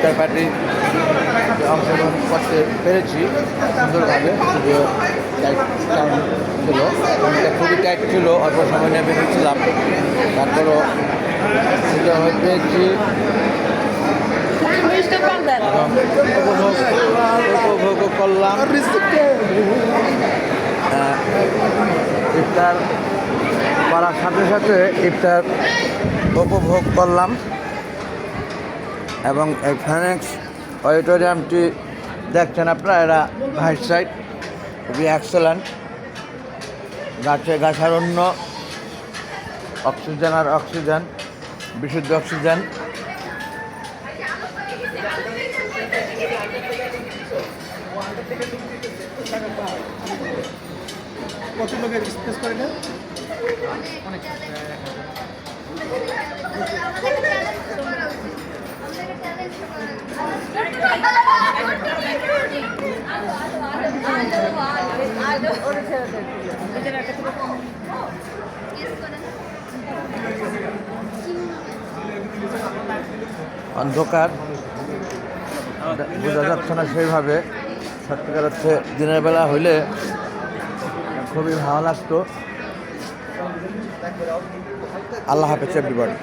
ইফতার party অংশগ্রহণ করতে পেরেছি সুন্দরভাবে। যদিও টাইট টাইম ছিল, এটা খুবই টাইট ছিল, অল্প সময় নিয়ে বেরিয়েছিলাম, তারপরও সুন্দর হয়ে পেয়েছি এবং উপভোগ করলাম। ইফতার করার সাথে সাথে ইফতার উপভোগ করলাম এবং এই ফিনিক্স অডিটোরিয়ামটি দেখছেন আপনারা, এরা হাইট সাইড খুবই এক্সেলেন্ট, গাছে গাছারণ্য, অক্সিজেন আর অক্সিজেন, বিশুদ্ধ অক্সিজেন। কত লোকের স্পেস করে না? অনেক অন্ধকার বোঝা যাচ্ছে না সেইভাবে, সত্যিকার হচ্ছে দিনের বেলা হইলে খুবই ভালো লাগতো। আল্লাহ হাফেজ এভরিবডি।